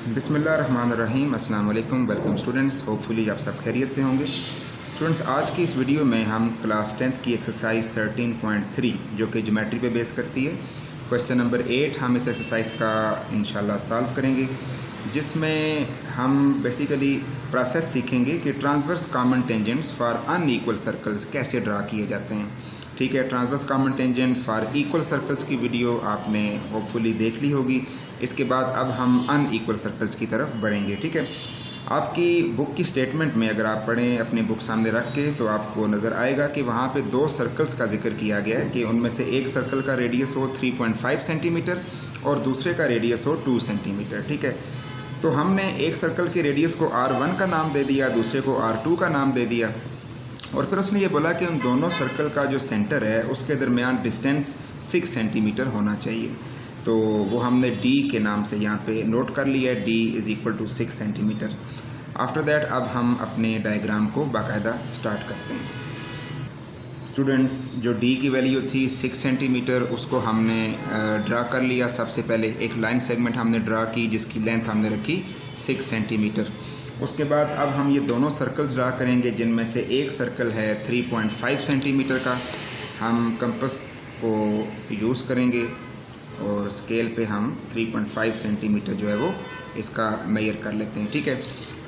बिस्मिल्लाहिर्रहमानिर्रहीम। अस्सलाम वालेकुम। वेलकम स्टूडेंट्स, होपफुली आप सब खैरियत से होंगे। स्टूडेंट्स, आज की इस वीडियो में हम क्लास 10th की एक्सरसाइज 13.3 जो कि ज्योमेट्री पे बेस करती है, क्वेश्चन नंबर 8 हम इस एक्सरसाइज का इंशाल्लाह सॉल्व करेंगे, जिसमें हम बेसिकली प्रोसेस सीखेंगे कि transverse common tangents for unequal circles कैसे ड्रा किए जाते हैं। ठीक है, transverse common tangent for equal circles की वीडियो आपने होपफुली देख ली होगी। इसके बाद अब हम अनइक्वल सर्कल्स की तरफ बढ़ेंगे। ठीक है, आपकी बुक की स्टेटमेंट में अगर आप पढ़ें अपनी बुक सामने रख के, तो आपको नज़र आएगा कि वहाँ पे दो सर्कल्स का जिक्र किया गया है कि उनमें से एक सर्कल का रेडियस हो 3.5 सेंटीमीटर और दूसरे का रेडियस हो 2 सेंटीमीटर। ठीक है, तो हमने एक सर्कल के रेडियस को R1 का नाम दे दिया, दूसरे को R2 का नाम दे दिया, और फिर उसने ये बोला कि उन दोनों सर्कल का जो सेंटर है उसके दरमियान डिस्टेंस 6 सेंटीमीटर होना चाहिए। तो वो हमने D के नाम से यहाँ पे नोट कर लिया है, D = 6 सेंटीमीटर। आफ्टर दैट अब हम अपने डायग्राम को बाकायदा स्टार्ट करते हैं। स्टूडेंट्स, जो D की वैल्यू थी 6 सेंटीमीटर, उसको हमने ड्रा कर लिया। सबसे पहले एक लाइन सेगमेंट हमने ड्रा की जिसकी लेंथ हमने रखी 6 सेंटीमीटर। उसके बाद अब हम ये दोनों सर्कल्स ड्रा करेंगे, जिनमें से एक सर्कल है 3.5 सेंटीमीटर का। हम कंपास को यूज़ करेंगे और स्केल पे हम 3.5 सेंटीमीटर जो है वो इसका मेजर कर लेते हैं। ठीक है,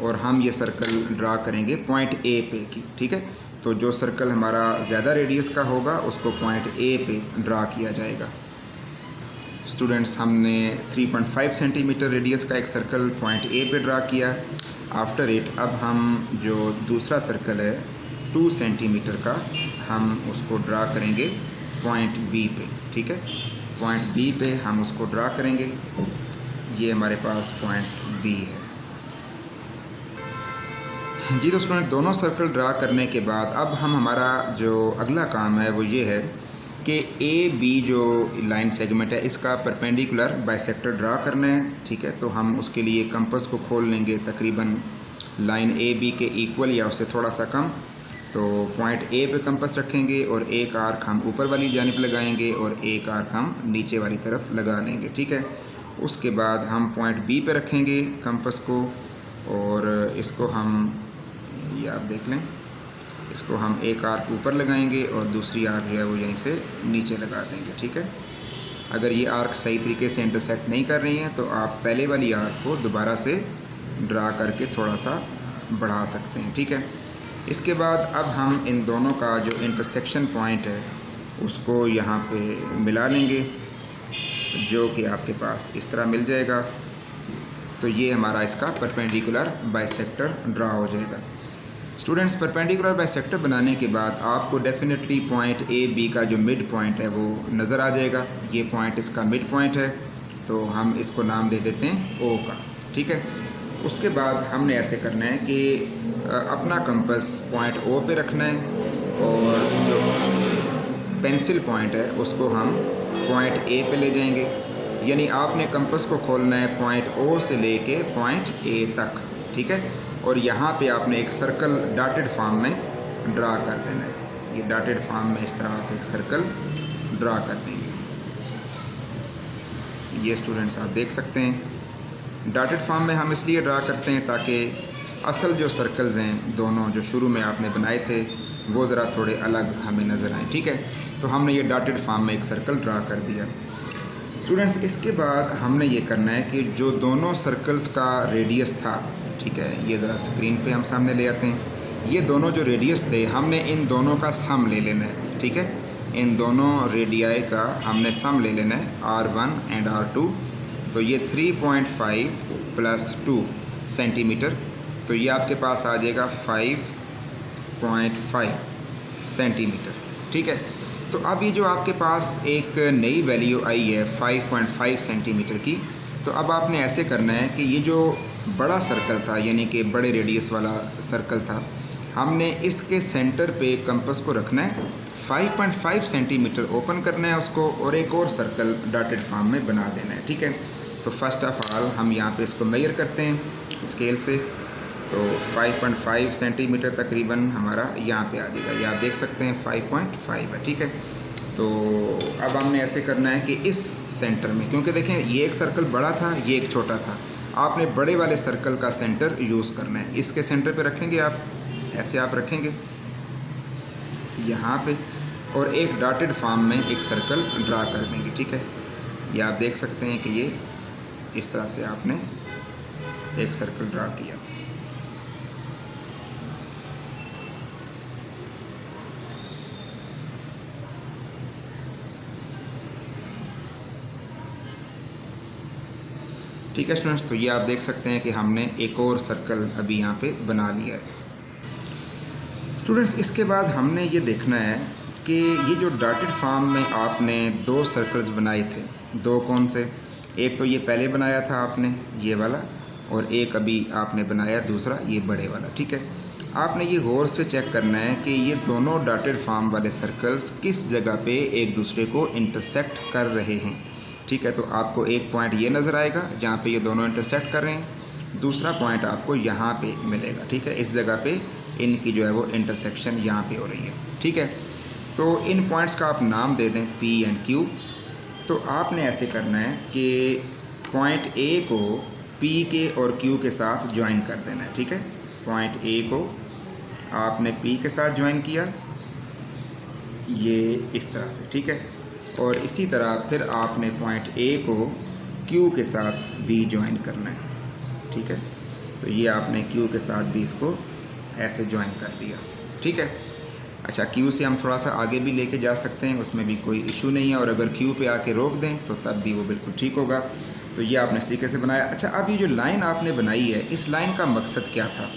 और हम ये सर्कल ड्रा करेंगे पॉइंट ए पे की। ठीक है, तो जो सर्कल हमारा ज़्यादा रेडियस का होगा उसको पॉइंट ए पे ड्रा किया जाएगा। स्टूडेंट्स, हमने 3.5 सेंटीमीटर रेडियस का एक सर्कल पॉइंट ए पे ड्रा किया। आफ्टर इट अब हम जो दूसरा सर्कल है 2 सेंटीमीटर का, हम उसको ड्रा करेंगे पॉइंट बी पे। ठीक है, पॉइंट बी पे हम उसको ड्रा करेंगे। ये हमारे पास पॉइंट बी है जी। तो स्टूडेंट, दोनों सर्कल ड्रा करने के बाद अब हमारा जो अगला काम है वो ये है कि ए बी जो लाइन सेगमेंट है इसका परपेंडिकुलर बाइसेक्टर ड्रा करना है। ठीक है, तो हम उसके लिए कंपास को खोल लेंगे तकरीबन लाइन ए बी के इक्वल या उससे थोड़ा सा कम। तो पॉइंट ए पे कंपास रखेंगे और एक आर्क हम ऊपर वाली जानिब लगाएंगे और एक आर्क हम नीचे वाली तरफ लगा लेंगे। ठीक है, उसके बाद हम पॉइंट बी पे रखेंगे कंपास को और इसको हम, ये आप देख लें, इसको हम एक आर्क ऊपर लगाएंगे और दूसरी आर्क जो है वो यहीं से नीचे लगा देंगे। ठीक है, अगर ये आर्क सही तरीके से इंटरसेक्ट नहीं कर रही हैं तो आप पहले वाली आर्क को दोबारा से ड्रा करके थोड़ा सा बढ़ा सकते हैं। ठीक है, इसके बाद अब हम इन दोनों का जो इंटरसेक्शन पॉइंट है उसको यहाँ पे मिला लेंगे, जो कि आपके पास इस तरह मिल जाएगा। तो ये हमारा इसका परपेंडिकुलर बाइसेक्टर ड्रा हो जाएगा। स्टूडेंट्स, परपेंडिकुलर बाइसेक्टर बनाने के बाद आपको डेफिनेटली पॉइंट ए बी का जो मिड पॉइंट है वो नज़र आ जाएगा। ये पॉइंट इसका मिड पॉइंट है, तो हम इसको नाम दे देते हैं ओ का। ठीक है, उसके बाद हमने ऐसे करना है कि अपना कंपास पॉइंट ओ पे रखना है और जो पेंसिल पॉइंट है उसको हम पॉइंट ए पे ले जाएंगे। यानी आपने कंपास को खोलना है पॉइंट ओ से लेके पॉइंट ए तक। ठीक है, और यहाँ पे आपने एक सर्कल डॉटेड फॉर्म में ड्रा कर देना है। ये डॉटेड फॉर्म में इस तरह आप एक सर्कल ड्रा कर देंगे। ये स्टूडेंट्स आप देख सकते हैं, डॉटेड फॉर्म में हम इसलिए ड्रा करते हैं ताकि असल जो सर्कल्स हैं दोनों जो शुरू में आपने बनाए थे वो ज़रा थोड़े अलग हमें नज़र आए। ठीक है, तो हमने ये डॉटेड फॉर्म में एक सर्कल ड्रा कर दिया। स्टूडेंट्स, इसके बाद हमने ये करना है कि जो दोनों सर्कल्स का रेडियस था, ठीक है, ये ज़रा स्क्रीन पे हम सामने ले आते हैं। ये दोनों जो रेडियस थे हमने इन दोनों का सम ले लेना है। ठीक है, इन दोनों रेडियाई का हमने सम ले लेना है, R1 एंड R2। तो ये 3.5 + 2 सेंटीमीटर, तो ये आपके पास आ जाएगा 5.5 सेंटीमीटर। ठीक है, तो अब ये जो आपके पास एक नई वैल्यू आई है 5.5 सेंटीमीटर की, तो अब आपने ऐसे करना है कि ये जो बड़ा सर्कल था, यानी कि बड़े रेडियस वाला सर्कल था, हमने इसके सेंटर पे कंपास को रखना है, 5.5 सेंटीमीटर ओपन करना है उसको और एक और सर्कल डॉटेड फॉर्म में बना देना है। ठीक है, तो फर्स्ट ऑफ ऑल हम यहाँ पे इसको मेजर करते हैं स्केल से। तो 5.5 सेंटीमीटर तकरीबन हमारा यहाँ पे आ जाएगा। ये आप देख सकते हैं 5.5 है। ठीक है, तो अब हमने ऐसे करना है कि इस सेंटर में, क्योंकि देखें ये एक सर्कल बड़ा था, ये एक छोटा था, आपने बड़े वाले सर्कल का सेंटर यूज़ करना है। इसके सेंटर पे रखेंगे आप, ऐसे आप रखेंगे यहाँ पे, और एक डॉटेड फॉर्म में एक सर्कल ड्रा कर देंगे। ठीक है, ये आप देख सकते हैं कि ये इस तरह से आपने एक सर्कल ड्रा किया। ठीक है स्टूडेंट्स, तो ये आप देख सकते हैं कि हमने एक और सर्कल अभी यहाँ पे बना लिया है। स्टूडेंट्स, इसके बाद हमने ये देखना है कि ये जो डॉटेड फॉर्म में आपने दो सर्कल्स बनाए थे, दो कौन से, एक तो ये पहले बनाया था आपने ये वाला, और एक अभी आपने बनाया दूसरा ये बड़े वाला। ठीक है, आपने ये गौर से चेक करना है कि ये दोनों डॉटेड फॉर्म वाले सर्कल्स किस जगह पे एक दूसरे को इंटरसेक्ट कर रहे हैं। ठीक है, तो आपको एक पॉइंट ये नज़र आएगा जहाँ पे ये दोनों इंटरसेक्ट कर रहे हैं, दूसरा पॉइंट आपको यहाँ पे मिलेगा। ठीक है, इस जगह पे इनकी जो है वो इंटरसेक्शन यहाँ पे हो रही है। ठीक है, तो इन पॉइंट्स का आप नाम दे दें P एंड Q। तो आपने ऐसे करना है कि पॉइंट A को P के और Q के साथ ज्वाइन कर देना है। ठीक है, पॉइंट A को आपने P के साथ ज्वाइन किया, ये इस तरह से। ठीक है, और इसी तरह फिर आपने पॉइंट A को Q के साथ भी ज्वाइन करना है। ठीक है, तो ये आपने Q के साथ भी इसको ऐसे ज्वाइन कर दिया। ठीक है, अच्छा, Q से हम थोड़ा सा आगे भी लेके जा सकते हैं, उसमें भी कोई इशू नहीं है, और अगर Q पे आके रोक दें तो तब भी वो बिल्कुल ठीक होगा। तो ये आपने इस तरीके से बनाया। अच्छा, अब ये जो लाइन आपने बनाई है, इस लाइन का मकसद क्या था?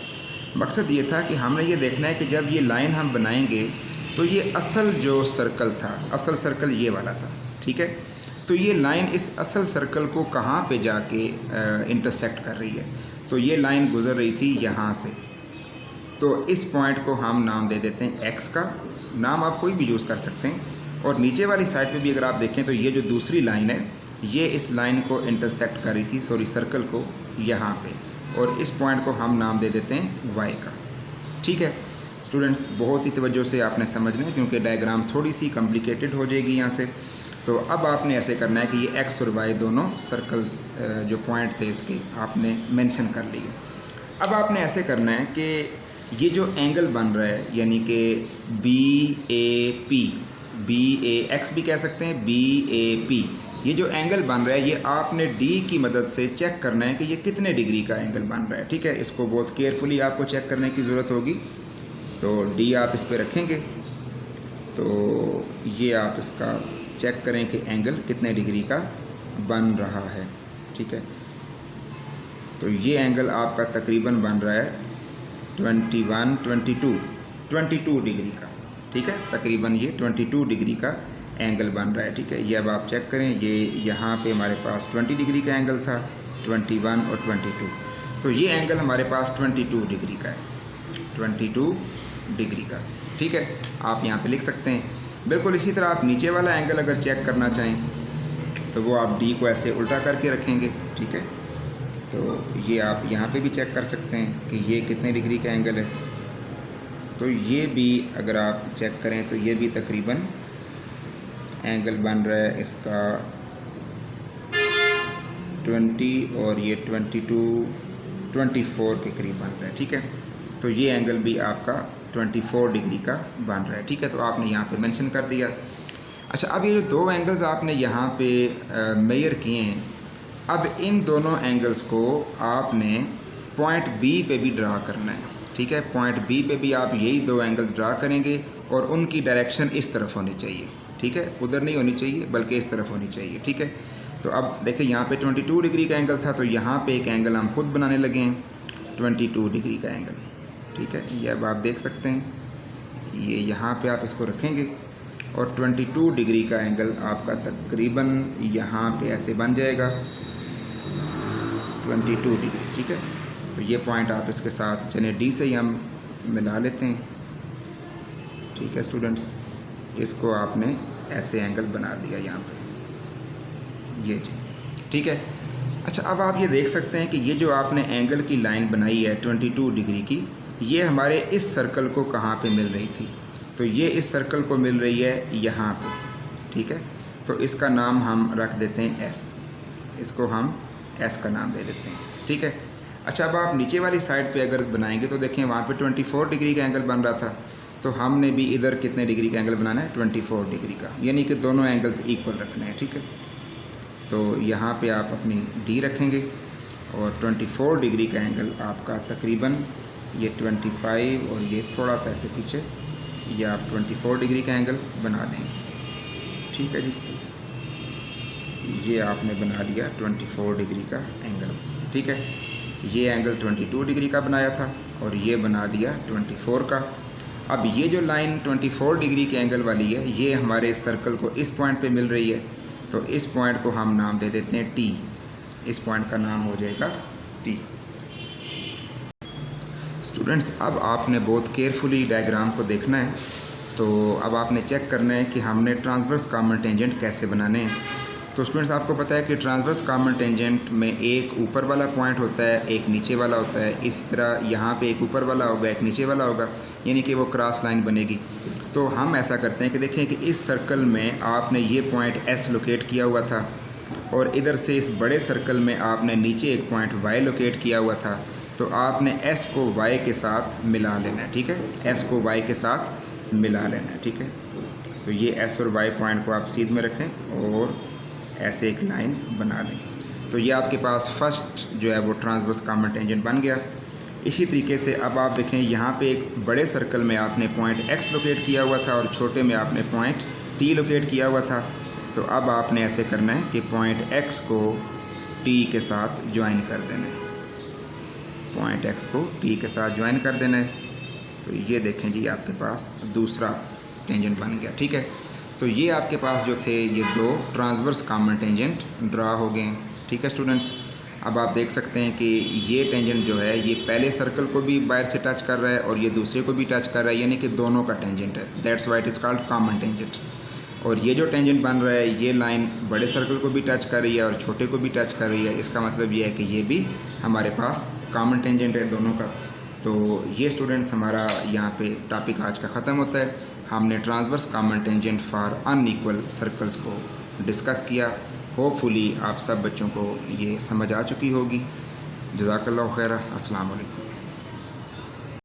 मकसद ये था कि हमने ये देखना है कि जब ये लाइन हम बनाएंगे तो ये असल जो सर्कल था, असल सर्कल ये वाला था। ठीक है, तो ये लाइन इस असल सर्कल को कहाँ पे जाके इंटरसेक्ट कर रही है? तो ये लाइन गुज़र रही थी यहाँ से, तो इस पॉइंट को हम नाम दे देते हैं X का। नाम आप कोई भी यूज़ कर सकते हैं। और नीचे वाली साइड पे भी अगर आप देखें तो ये जो दूसरी लाइन है, ये इस लाइन को इंटरसेक्ट कर रही थी, सॉरी सर्कल को, यहाँ पे, और इस पॉइंट को हम नाम दे देते हैं Y का। ठीक है स्टूडेंट्स, बहुत ही तवज्जो से आपने समझना है क्योंकि डायग्राम थोड़ी सी कॉम्प्लिकेटेड हो जाएगी यहाँ से। तो अब आपने ऐसे करना है कि ये X और Y दोनों सर्कल्स जो पॉइंट थे इसके आपने मेंशन कर लिए। अब आपने ऐसे करना है कि ये जो एंगल बन रहा है, यानी कि BAX भी कह सकते हैं, BAP, ये जो एंगल बन रहा है, ये आपने D की मदद से चेक करना है कि ये कितने डिग्री का एंगल बन रहा है। ठीक है, इसको बहुत केयरफुली आपको चेक करने की ज़रूरत होगी। तो D आप इस पर रखेंगे, तो ये आप इसका चेक करें कि एंगल कितने डिग्री का बन रहा है। ठीक है, तो ये एंगल आपका तकरीबन बन रहा है 22 डिग्री का। ठीक है, तकरीबन ये 22 डिग्री का एंगल बन रहा है। ठीक है, ये अब आप चेक करें, ये यहाँ पे हमारे पास 20 डिग्री का एंगल था, 21 और 22, तो ये एंगल हमारे पास 22 डिग्री का है, 22 डिग्री का। ठीक है, आप यहाँ पे लिख सकते हैं। बिल्कुल इसी तरह आप नीचे वाला एंगल अगर चेक करना चाहें तो वो आप D को ऐसे उल्टा करके रखेंगे। ठीक है, तो ये आप यहाँ पे भी चेक कर सकते हैं कि ये कितने डिग्री का एंगल है। तो ये भी अगर आप चेक करें तो ये भी तकरीबन एंगल बन रहा है इसका 20 और ये 24 के करीब बन रहा है। ठीक है, तो ये एंगल भी आपका 24 डिग्री का बन रहा है। ठीक है, तो आपने यहाँ पे मेंशन कर दिया। अच्छा, अब ये जो दो एंगल्स आपने यहाँ पे मेजर किए हैं, अब इन दोनों एंगल्स को आपने पॉइंट B पे भी ड्रा करना है। ठीक है, पॉइंट B पे भी आप यही दो एंगल्स ड्रा करेंगे और उनकी डायरेक्शन इस तरफ होनी चाहिए। ठीक है, उधर नहीं होनी चाहिए बल्कि इस तरफ होनी चाहिए। ठीक है, तो अब देखिए यहाँ पे 22 डिग्री का एंगल था, तो यहाँ पे एक एंगल हम खुद बनाने लगे हैं 22 डिग्री का एंगल। ठीक है, ये अब आप देख सकते हैं, ये यहाँ पे आप इसको रखेंगे और 22 डिग्री का एंगल आपका तकरीबन यहाँ पे ऐसे बन जाएगा 22 डिग्री। ठीक है, तो ये पॉइंट आप इसके साथ चलिए D से ही हम मिला लेते हैं। ठीक है स्टूडेंट्स, इसको आपने ऐसे एंगल बना दिया यहाँ पे, ये जी। ठीक है, अच्छा, अब आप ये देख सकते हैं कि ये जो आपने एंगल की लाइन बनाई है 22 डिग्री की, ये हमारे इस सर्कल को कहाँ पे मिल रही थी? तो ये इस सर्कल को मिल रही है यहाँ पे। ठीक है, तो इसका नाम हम रख देते हैं S, इसको हम एस का नाम दे देते हैं, ठीक है। अच्छा, अब आप नीचे वाली साइड पे अगर बनाएंगे तो देखें वहाँ पे 24 डिग्री का एंगल बन रहा था, तो हमने भी इधर कितने डिग्री का एंगल बनाना है, 24 डिग्री का, यानी कि दोनों एंगल्स इक्वल रखने हैं, ठीक है। तो यहाँ पे आप अपनी डी रखेंगे और 24 डिग्री का एंगल आपका तकरीबन ये 25 और ये थोड़ा सा ऐसे पीछे, ये आप 24 डिग्री का एंगल बना देंगे, ठीक है जी। ये आपने बना दिया 24 डिग्री का एंगल, ठीक है। ये एंगल 22 डिग्री का बनाया था और ये बना दिया 24 का। अब ये जो लाइन 24 डिग्री के एंगल वाली है, ये हमारे इस सर्कल को इस पॉइंट पे मिल रही है, तो इस पॉइंट को हम नाम दे देते हैं टी। इस पॉइंट का नाम हो जाएगा टी। स्टूडेंट्स, अब आपने बहुत केयरफुली डायग्राम को देखना है। तो अब आपने चेक करना है कि हमने ट्रांसवर्स कॉमन टेंजेंट कैसे बनाने हैं। तो स्टूडेंट्स, आपको पता है कि ट्रांसवर्स कॉमन टेंजेंट में एक ऊपर वाला पॉइंट होता है, एक नीचे वाला होता है। इसी तरह यहाँ पे एक ऊपर वाला होगा, एक नीचे वाला होगा, यानी कि वो क्रॉस लाइन बनेगी। तो हम ऐसा करते हैं कि देखें कि इस सर्कल में आपने ये पॉइंट एस लोकेट किया हुआ था और इधर से इस बड़े सर्कल में आपने नीचे एक पॉइंट वाई लोकेट किया हुआ था। तो आपने एस को वाई के साथ मिला लेना है, ठीक है। एस को वाई के साथ मिला लेना है, ठीक है। तो ये एस और वाई पॉइंट को आप सीध में रखें और ऐसे एक लाइन बना लें। तो ये आपके पास फर्स्ट जो है वो ट्रांसवर्स कॉमन टेंजेंट बन गया। इसी तरीके से अब आप देखें, यहाँ पे एक बड़े सर्कल में आपने पॉइंट एक्स लोकेट किया हुआ था और छोटे में आपने पॉइंट टी लोकेट किया हुआ था। तो अब आपने ऐसे करना है कि पॉइंट एक्स को टी के साथ ज्वाइन कर देना है, पॉइंट एक्स को टी के साथ ज्वाइन कर देना है। तो ये देखें जी, आपके पास दूसरा टेंजेंट बन गया, ठीक है। तो ये आपके पास जो थे ये दो ट्रांसवर्स कॉमन टेंजेंट ड्रा हो गए हैं, ठीक है स्टूडेंट्स। अब आप देख सकते हैं कि ये टेंजेंट जो है ये पहले सर्कल को भी बाहर से टच कर रहा है और ये दूसरे को भी टच कर रहा है, यानी कि दोनों का टेंजेंट है। That's why it is called common tangent. और ये जो टेंजेंट बन रहा है, ये लाइन बड़े सर्कल को भी टच कर रही है और छोटे को भी टच कर रही है। इसका मतलब ये है कि ये भी हमारे पास कॉमन टेंजेंट है दोनों का। तो ये स्टूडेंट्स हमारा यहाँ पे टॉपिक आज का ख़त्म होता है। हमने transverse common tangent for unequal circles को डिस्कस किया। होपफुली आप सब बच्चों को ये समझ आ चुकी होगी। जज़ाकल्लाहु खैर। अस्सलाम वालेकुम।